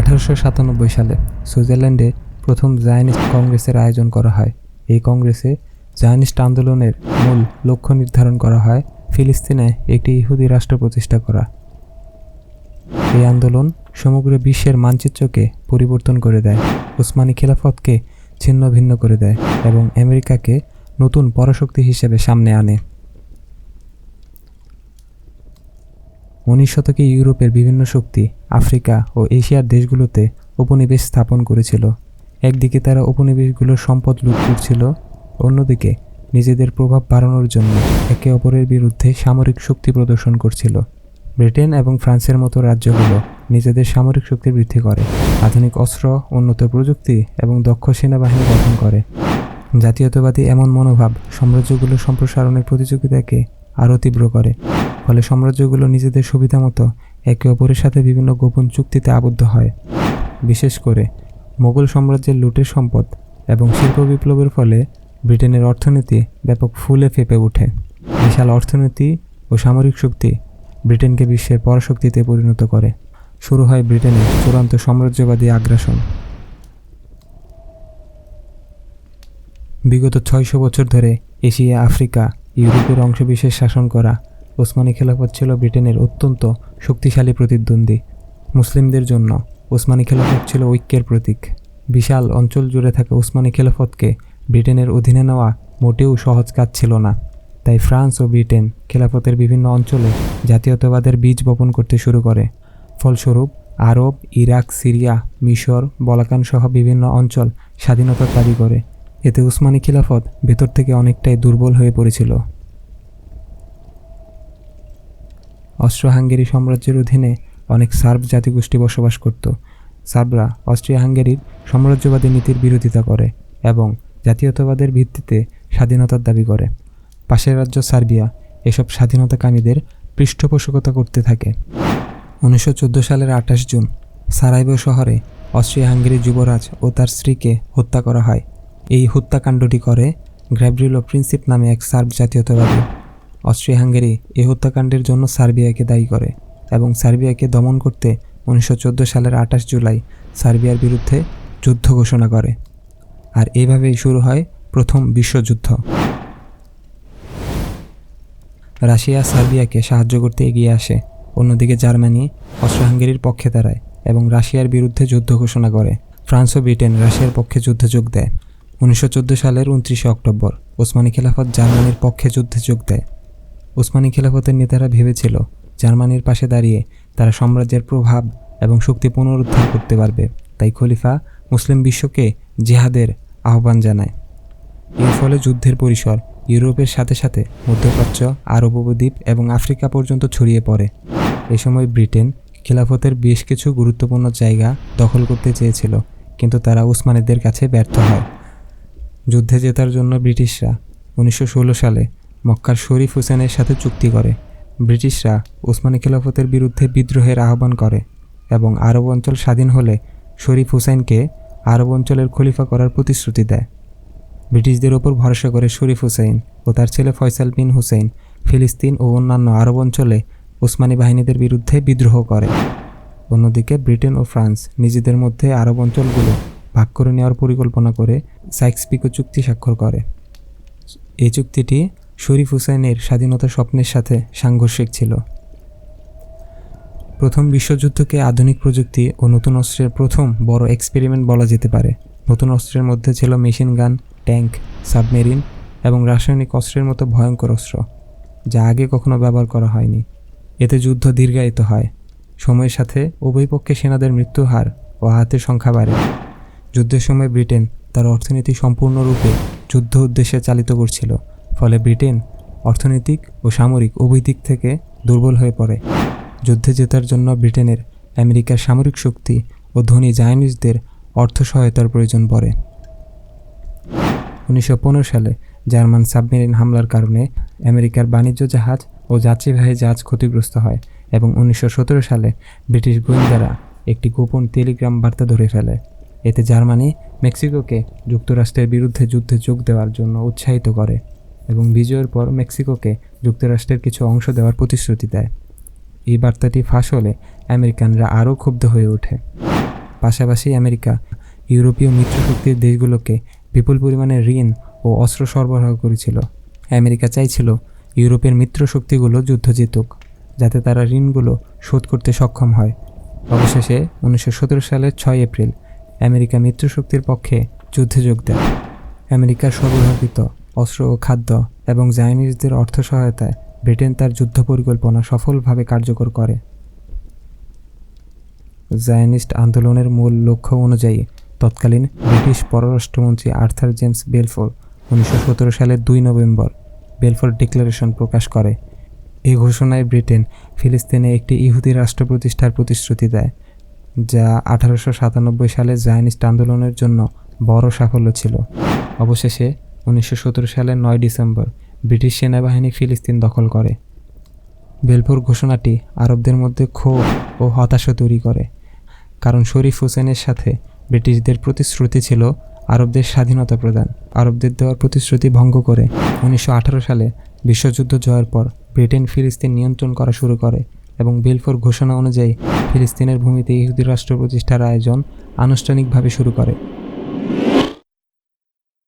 1897 সালে সুইজারল্যান্ডে প্রথম জায়নিস্ট কংগ্রেসের আয়োজন করা হয়। এই কংগ্রেসে জায়নিস্ট আন্দোলনের মূল লক্ষ্য নির্ধারণ করা হয় ফিলিস্তিনে একটি ইহুদি রাষ্ট্র প্রতিষ্ঠা করা। এই আন্দোলন সমগ্র বিশ্বের মানচিত্রকে পরিবর্তন করে দেয়, উসমানী খেলাফতকে ছিন্ন ভিন্ন করে দেয় এবং আমেরিকাকে নতুন পরাশক্তি হিসেবে সামনে আনে। 19 শতকে ইউরোপের বিভিন্ন শক্তি আফ্রিকা ও এশিয়ার দেশগুলোতে উপনিবেশ স্থাপন করেছিল। একদিকে তারা উপনিবেশগুলোর সম্পদ লুট করছিল, অন্যদিকে নিজেদের প্রভাব বাড়ানোর জন্য একে অপরের বিরুদ্ধে সামরিক শক্তি প্রদর্শন করছিল। ব্রিটেন এবং ফ্রান্সের মতো রাজ্যগুলো নিজেদের সামরিক শক্তি বৃদ্ধি করে, আধুনিক অস্ত্র, উন্নত প্রযুক্তি এবং দক্ষ সেনাবাহিনী গঠন করে। জাতীয়তাবাদী এমন মনোভাব সাম্রাজ্যগুলোর সম্প্রসারণের প্রতিযোগিতাকে আরও তীব্র করে, ফলে সাম্রাজ্যগুলো নিজেদের সুবিধামতো একে অপরের সাথে বিভিন্ন গোপন চুক্তিতে আবদ্ধ হয়। বিশেষ করে মোগল সাম্রাজ্যের লুটের সম্পদ এবং শিল্প বিপ্লবের ফলে ব্রিটেনের অর্থনীতি ব্যাপক ফুলে ফেঁপে ওঠে। বিশাল অর্থনীতি ও সামরিক শক্তি ব্রিটেনকে বিশ্বের পরাশক্তিতে পরিণত করে। শুরু হয় ব্রিটেনের চূড়ান্ত সাম্রাজ্যবাদী আগ্রাসন। বিগত 600 বছর ধরে এশিয়া, আফ্রিকা, ইউরোপের অংশবিশেষ শাসন করা ওসমানী খেলাফত ছিল ব্রিটেনের অত্যন্ত শক্তিশালী প্রতিদ্বন্দ্বী। মুসলিমদের জন্য ওসমানী খেলাফত ছিল ঐক্যের প্রতীক। বিশাল অঞ্চল জুড়ে থাকা ওসমানী খেলাফতকে ব্রিটেনের অধীনে নেওয়া মোটেও সহজ কাজ ছিল না। তাই ফ্রান্স ও ব্রিটেন খেলাফতের বিভিন্ন অঞ্চলে জাতীয়তাবাদের বীজ বপন করতে শুরু করে। ফলস্বরূপ আরব, ইরাক, সিরিয়া, মিশর, বলাকান সহ বিভিন্ন অঞ্চল স্বাধীনতার দাবি করে। এতে উসমানী খিলাফত ভেতর থেকে অনেকটাই দুর্বল হয়ে পড়েছিল। অস্ট্রো হাঙ্গেরি সাম্রাজ্যের অধীনে অনেক সার্ব জাতিগোষ্ঠী বসবাস করত। সার্বরা অস্ট্রিয়া হাঙ্গেরির সাম্রাজ্যবাদী নীতির বিরোধিতা করে এবং জাতীয়তাবাদের ভিত্তিতে স্বাধীনতার দাবি করে। পাশের রাজ্য সার্বিয়া এসব স্বাধীনতাকামীদের পৃষ্ঠপোষকতা করতে থাকে। 1914 সালের 28 জুন সারাইভো শহরে অস্ট্রিয়া হাঙ্গেরির যুবরাজ ও তার স্ত্রীকে হত্যা করা হয়। এই হত্যাকাণ্ডটি করে গ্যাব্রিয়েলো প্রিন্সিপ নামে এক সার্ব জাতীয়তাবাদী। অস্ট্রিয়া হাঙ্গেরি এই হত্যাকাণ্ডের জন্য সার্বিয়াকে দায়ী করে এবং সার্বিয়াকে দমন করতে 1914 সালের 28 জুলাই সার্বিয়ার বিরুদ্ধে যুদ্ধ ঘোষণা করে। আর এইভাবেই শুরু হয় প্রথম বিশ্বযুদ্ধ। রাশিয়া সার্বিয়াকে সাহায্য করতে এগিয়ে আসে, অন্যদিকে জার্মানি অস্ট্রিয়া হাঙ্গেরির পক্ষে দাঁড়ায় এবং রাশিয়ার বিরুদ্ধে যুদ্ধ ঘোষণা করে। ফ্রান্স ও ব্রিটেন রাশিয়ার পক্ষে যুদ্ধে যোগ দেয়। 1914 সালের 29 অক্টোবর ওসমানী খেলাফত জার্মানির পক্ষে যুদ্ধে যোগ দেয়। ওসমানী খেলাফতের নেতারা ভেবেছিল জার্মানির পাশে দাঁড়িয়ে তারা সাম্রাজ্যের প্রভাব এবং শক্তি পুনরুদ্ধার করতে পারবে, তাই খলিফা মুসলিম বিশ্বকে জিহাদের আহ্বান জানায়। এর ফলে যুদ্ধের পরিসর ইউরোপের সাথে সাথে মধ্যপ্রাচ্য, আরব উপদ্বীপ এবং আফ্রিকা পর্যন্ত ছড়িয়ে পড়ে। এ সময় ব্রিটেন খেলাফতের বেশ কিছু গুরুত্বপূর্ণ জায়গা দখল করতে চেয়েছিল, কিন্তু তারা উসমানীদের কাছে ব্যর্থ হয়। যুদ্ধে জেতার জন্য ব্রিটিশরা 1916 সালে মক্কার শরীফ হুসেনের সাথে চুক্তি করে। ব্রিটিশরা উসমানী খেলাফতের বিরুদ্ধে বিদ্রোহের আহ্বান করে এবং আরব অঞ্চল স্বাধীন হলে শরীফ হুসেনকে আরব অঞ্চলের খলিফা করার প্রতিশ্রুতি দেয়। ব্রিটিশদের ওপর ভরসা করে শরীফ হুসেন ও তার ছেলে ফয়সাল বিন হুসেন ফিলিস্তিন ও অন্যান্য আরব অঞ্চলে উসমানী বাহিনীদের বিরুদ্ধে বিদ্রোহ করে। অন্যদিকে ব্রিটেন ও ফ্রান্স নিজেদের মধ্যে আরব অঞ্চলগুলো ভাগ করে নেওয়ার পরিকল্পনা করে সাইক্স-পিকো চুক্তি স্বাক্ষর করে। এই চুক্তিটি শরীফ হুসেনের স্বাধীনতা স্বপ্নের সাথে সাংঘর্ষিক ছিল। প্রথম বিশ্বযুদ্ধকে আধুনিক প্রযুক্তি ও নতুন অস্ত্রের প্রথম বড় এক্সপেরিমেন্ট বলা যেতে পারে। নতুন অস্ত্রের মধ্যে ছিল মেশিন গান, ট্যাঙ্ক, সাবমেরিন এবং রাসায়নিক অস্ত্রের মতো ভয়ঙ্কর অস্ত্র, যা আগে কখনো ব্যবহার করা হয়নি। এতে যুদ্ধ দীর্ঘায়িত হয়। সময়ের সাথে উভয় পক্ষে সেনাদের মৃত্যুর হার ও আহতের সংখ্যা বাড়ে। যুদ্ধের সময় ব্রিটেন তার অর্থনীতি সম্পূর্ণরূপে যুদ্ধ উদ্দেশ্যে চালিত করছিল, ফলে ব্রিটেন অর্থনৈতিক ও সামরিক উভয় দিক থেকে দুর্বল হয়ে পড়ে। যুদ্ধে জেতার জন্য ব্রিটেনের আমেরিকার সামরিক শক্তি ও ধনী জায়নিস্টদের অর্থ সহায়তার প্রয়োজন পড়ে। 1915 সালে জার্মান সাবমেরিন হামলার কারণে আমেরিকার বাণিজ্য জাহাজ ও যাত্রীবাহী জাহাজ ক্ষতিগ্রস্ত হয় এবং 1917 সালে ব্রিটিশ গোয়েন্দারা একটি গোপন টেলিগ্রাম বার্তা ধরে ফেলে। এতে জার্মানি মেক্সিকোকে যুক্তরাষ্ট্রের বিরুদ্ধে যুদ্ধে যোগ দেওয়ার জন্য উৎসাহিত করে এবং বিজয়ের পর মেক্সিকোকে যুক্তরাষ্ট্রের কিছু অংশ দেওয়ার প্রতিশ্রুতি দেয়। এই বার্তাটি ফাঁস হলে আমেরিকানরা আরও ক্ষুব্ধ হয়ে ওঠে। পাশাপাশি আমেরিকা ইউরোপীয় মিত্রশক্তির দেশগুলোকে বিপুল পরিমাণে ঋণ ও অস্ত্র সরবরাহ করেছিল। আমেরিকা চাইছিল ইউরোপের মিত্রশক্তিগুলো যুদ্ধ জিতুক, যাতে তারা ঋণগুলো শোধ করতে সক্ষম হয়। অবশেষে 1917 সালের 6 এপ্রিল আমেরিকা মিত্রশক্তির পক্ষে যুদ্ধে যোগ দেয়। আমেরিকার সরবরাহিত অস্ত্র ও খাদ্য এবং জায়নিস্টদের অর্থ সহায়তায় ব্রিটেন তার যুদ্ধ পরিকল্পনা সফলভাবে কার্যকর করে। জায়নিস্ট আন্দোলনের মূল লক্ষ্য অনুযায়ী তৎকালীন ব্রিটিশ পররাষ্ট্রমন্ত্রী আর্থার জেমস বেলফোর 1917 সালের 2 নভেম্বর বেলফোর ডিক্লারেশন প্রকাশ করে। এই ঘোষণায় ব্রিটেন ফিলিস্তিনে একটি ইহুদি রাষ্ট্র প্রতিষ্ঠার প্রতিশ্রুতি দেয়, যা 1897 সালে জায়নিস্ট আন্দোলনের জন্য বড় সাফল্য ছিল। অবশেষে 1917 সালের 9 ডিসেম্বর ব্রিটিশ সেনাবাহিনী ফিলিস্তিন দখল করে। বেলফোর ঘোষণাটি আরবদের মধ্যে ক্ষোভ ও হতাশা তৈরি করে, কারণ শরীফ হোসেনের সাথে ব্রিটিশদের প্রতিশ্রুতি ছিল আরবদের স্বাধীনতা প্রদান। আরবদের দেওয়ার প্রতিশ্রুতি ভঙ্গ করে 1918 সালে বিশ্বযুদ্ধ জয়ের পর ব্রিটেন ফিলিস্তিন নিয়ন্ত্রণ করা শুরু করে এবং বেলফোর ঘোষণা অনুযায়ী ফিলিস্তিনের ভূমিতে ইহুদি রাষ্ট্র প্রতিষ্ঠার আয়োজন আনুষ্ঠানিকভাবে শুরু করে।